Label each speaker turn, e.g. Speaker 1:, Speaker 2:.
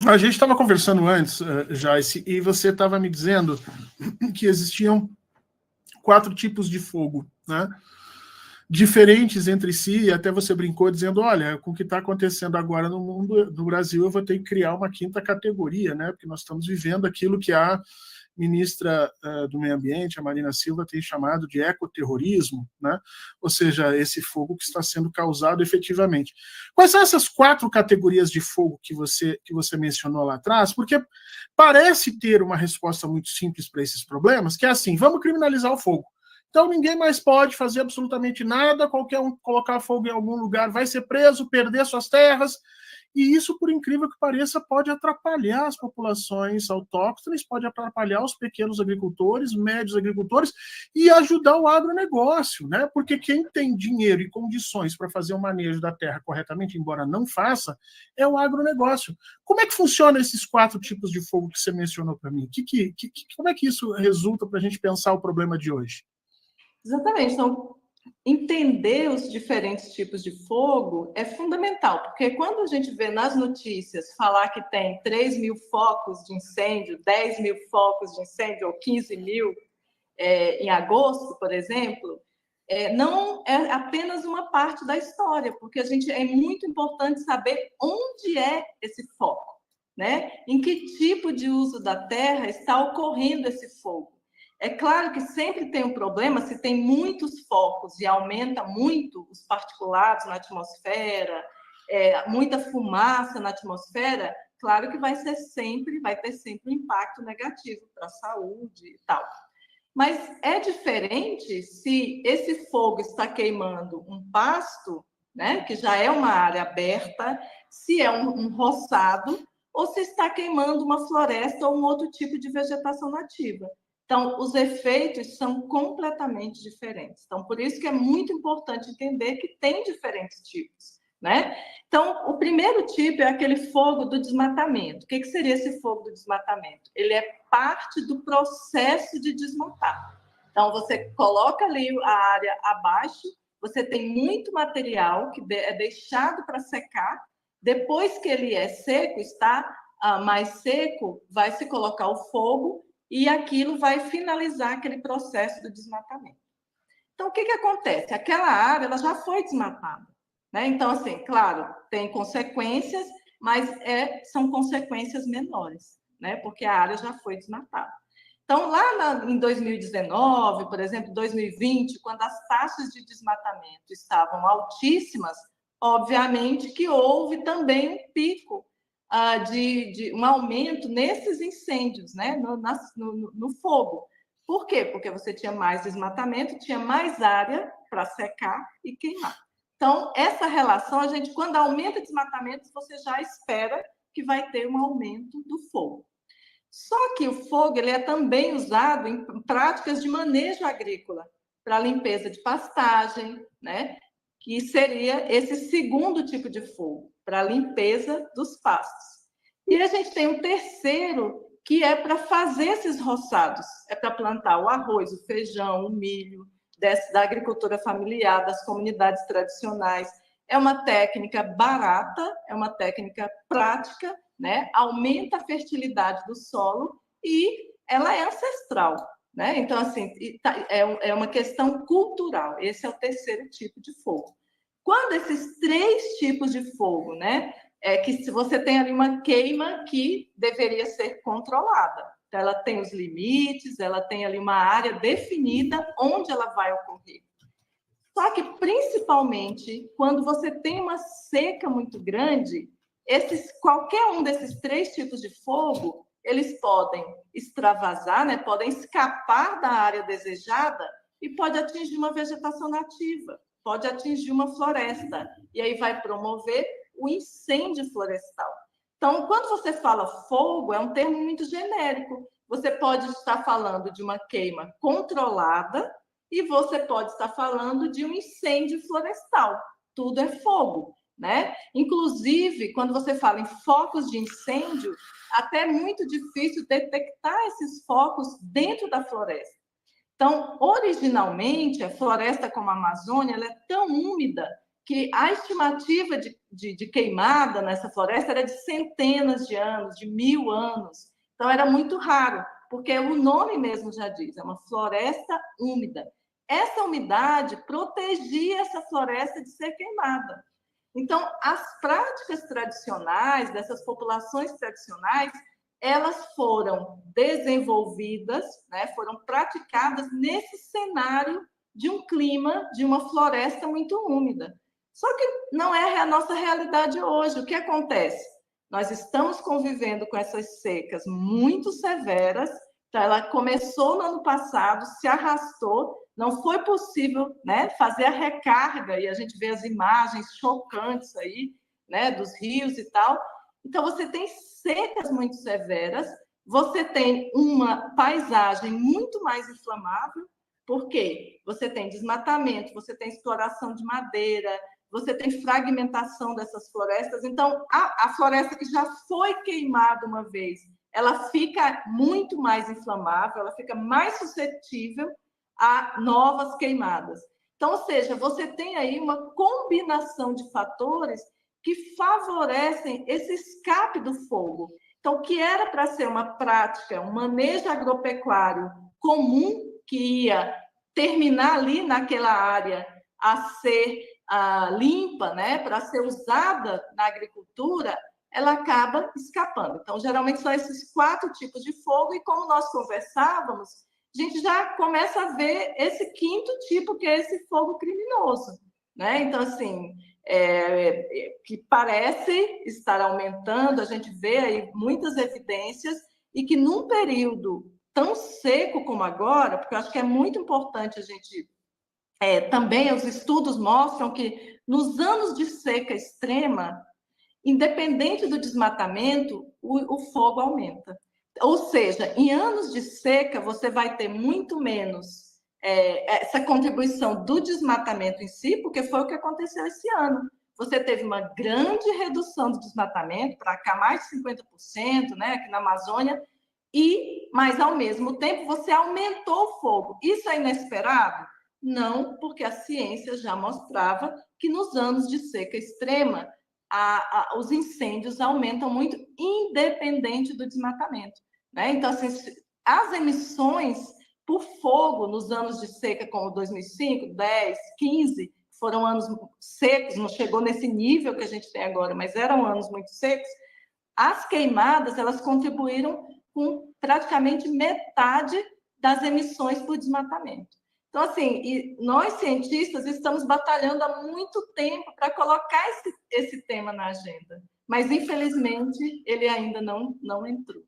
Speaker 1: A gente estava conversando antes, Joyce, e você estava me dizendo que existiam 4 tipos de fogo, né? Diferentes entre si, e até você brincou dizendo, olha, com o que está acontecendo agora no mundo, no Brasil, eu vou ter que criar uma 5ª categoria, né? Porque nós estamos vivendo aquilo que a ministra do Meio Ambiente, a Marina Silva, tem chamado de ecoterrorismo, né? Ou seja, esse fogo que está sendo causado efetivamente. Quais são essas 4 categorias de fogo que você mencionou lá atrás? Porque parece ter uma resposta muito simples para esses problemas, que é assim, vamos criminalizar o fogo. Então ninguém mais pode fazer absolutamente nada, qualquer um colocar fogo em algum lugar vai ser preso, perder suas terras, e isso, por incrível que pareça, pode atrapalhar as populações autóctones, pode atrapalhar os pequenos agricultores, médios agricultores, e ajudar o agronegócio, né? Porque quem tem dinheiro e condições para fazer o manejo da terra corretamente, embora não faça, é o agronegócio. Como é que funciona esses 4 tipos de fogo que você mencionou para mim? Como é que isso resulta para a gente pensar o problema de hoje?
Speaker 2: Exatamente. Então, entender os diferentes tipos de fogo é fundamental, porque quando a gente vê nas notícias falar que tem 3.000 focos de incêndio, 10.000 focos de incêndio, ou 15.000 em agosto, por exemplo, não é apenas uma parte da história, porque é muito importante saber onde é esse foco, né? Em que tipo de uso da terra está ocorrendo esse fogo. É claro que sempre tem um problema se tem muitos focos e aumenta muito os particulados na atmosfera, muita fumaça na atmosfera, claro que vai ter sempre um impacto negativo para a saúde e tal. Mas é diferente se esse fogo está queimando um pasto, né, que já é uma área aberta, se é um roçado, ou se está queimando uma floresta ou um outro tipo de vegetação nativa. Então, os efeitos são completamente diferentes. Então, por isso que é muito importante entender que tem diferentes tipos, né? Então, o primeiro tipo é aquele fogo do desmatamento. O que seria esse fogo do desmatamento? Ele é parte do processo de desmatar. Então, você coloca ali a área abaixo, você tem muito material que é deixado para secar. Depois que ele é seco, está mais seco, vai se colocar o fogo e aquilo vai finalizar aquele processo do desmatamento. Então, o que acontece? Aquela área ela já foi desmatada, né? Então, assim, claro, tem consequências, mas são consequências menores, né? Porque a área já foi desmatada. Então, lá em 2019, por exemplo, 2020, quando as taxas de desmatamento estavam altíssimas, obviamente que houve também um pico de um aumento nesses incêndios, né? no fogo. Por quê? Porque você tinha mais desmatamento, tinha mais área para secar e queimar. Então, essa relação, quando aumenta o desmatamento, você já espera que vai ter um aumento do fogo. Só que o fogo ele é também usado em práticas de manejo agrícola, para limpeza de pastagem, né? Que seria esse segundo tipo de fogo, para limpeza dos pastos. E a gente tem um terceiro, que é para fazer esses roçados, é para plantar o arroz, o feijão, o milho, da agricultura familiar, das comunidades tradicionais. É uma técnica barata, é uma técnica prática, né? Aumenta a fertilidade do solo e ela é ancestral, né? Então, assim, é uma questão cultural. Esse é o terceiro tipo de fogo. Quando esses 3 tipos de fogo, né? Que se você tem ali uma queima que deveria ser controlada. Então, ela tem os limites, ela tem ali uma área definida onde ela vai ocorrer. Só que, principalmente, quando você tem uma seca muito grande, qualquer um desses 3 tipos de fogo, eles podem extravasar, né? Podem escapar da área desejada e pode atingir uma vegetação nativa, pode atingir uma floresta, e aí vai promover o incêndio florestal. Então, quando você fala fogo, é um termo muito genérico. Você pode estar falando de uma queima controlada, e você pode estar falando de um incêndio florestal. Tudo é fogo, né? Inclusive, quando você fala em focos de incêndio, até é muito difícil detectar esses focos dentro da floresta. Então, originalmente, a floresta como a Amazônia, ela é tão úmida que a estimativa de de queimada nessa floresta era de centenas de anos, de 1000 anos. Então, era muito raro, porque o nome mesmo já diz, é uma floresta úmida. Essa umidade protegia essa floresta de ser queimada. Então, as práticas tradicionais dessas populações tradicionais, elas foram desenvolvidas, né, foram praticadas nesse cenário de um clima, de uma floresta muito úmida. Só que não é a nossa realidade hoje. O que acontece? Nós estamos convivendo com essas secas muito severas. Então, ela começou no ano passado, se arrastou, não foi possível, né, fazer a recarga, e a gente vê as imagens chocantes aí, né, dos rios e tal. Então, você tem secas muito severas, você tem uma paisagem muito mais inflamável, porque você tem desmatamento, você tem exploração de madeira, você tem fragmentação dessas florestas. Então, a floresta que já foi queimada uma vez, ela fica muito mais inflamável, ela fica mais suscetível a novas queimadas. Então, ou seja, você tem aí uma combinação de fatores que favorecem esse escape do fogo. Então, o que era para ser uma prática, um manejo agropecuário comum, que ia terminar ali naquela área a ser limpa, né, para ser usada na agricultura, ela acaba escapando. Então, geralmente são esses 4 tipos de fogo, e como nós conversávamos, a gente já começa a ver esse 5º tipo, que é esse fogo criminoso, né? Então, assim, que parece estar aumentando, a gente vê aí muitas evidências, e que num período tão seco como agora, porque eu acho que é muito importante a gente... também os estudos mostram que nos anos de seca extrema, independente do desmatamento, o fogo aumenta. Ou seja, em anos de seca, você vai ter muito menos essa contribuição do desmatamento em si, porque foi o que aconteceu esse ano. Você teve uma grande redução do desmatamento, para cá mais de 50%, né, aqui na Amazônia, mas, ao mesmo tempo, você aumentou o fogo. Isso é inesperado? Não, porque a ciência já mostrava que nos anos de seca extrema, os incêndios aumentam muito, independente do desmatamento, né? Então, assim, as emissões por fogo nos anos de seca, como 2005, 10, 15, foram anos secos, não chegou nesse nível que a gente tem agora, mas eram anos muito secos. As queimadas, elas contribuíram com praticamente metade das emissões por desmatamento. Então, assim, nós cientistas estamos batalhando há muito tempo para colocar esse tema na agenda, mas, infelizmente, ele ainda não entrou.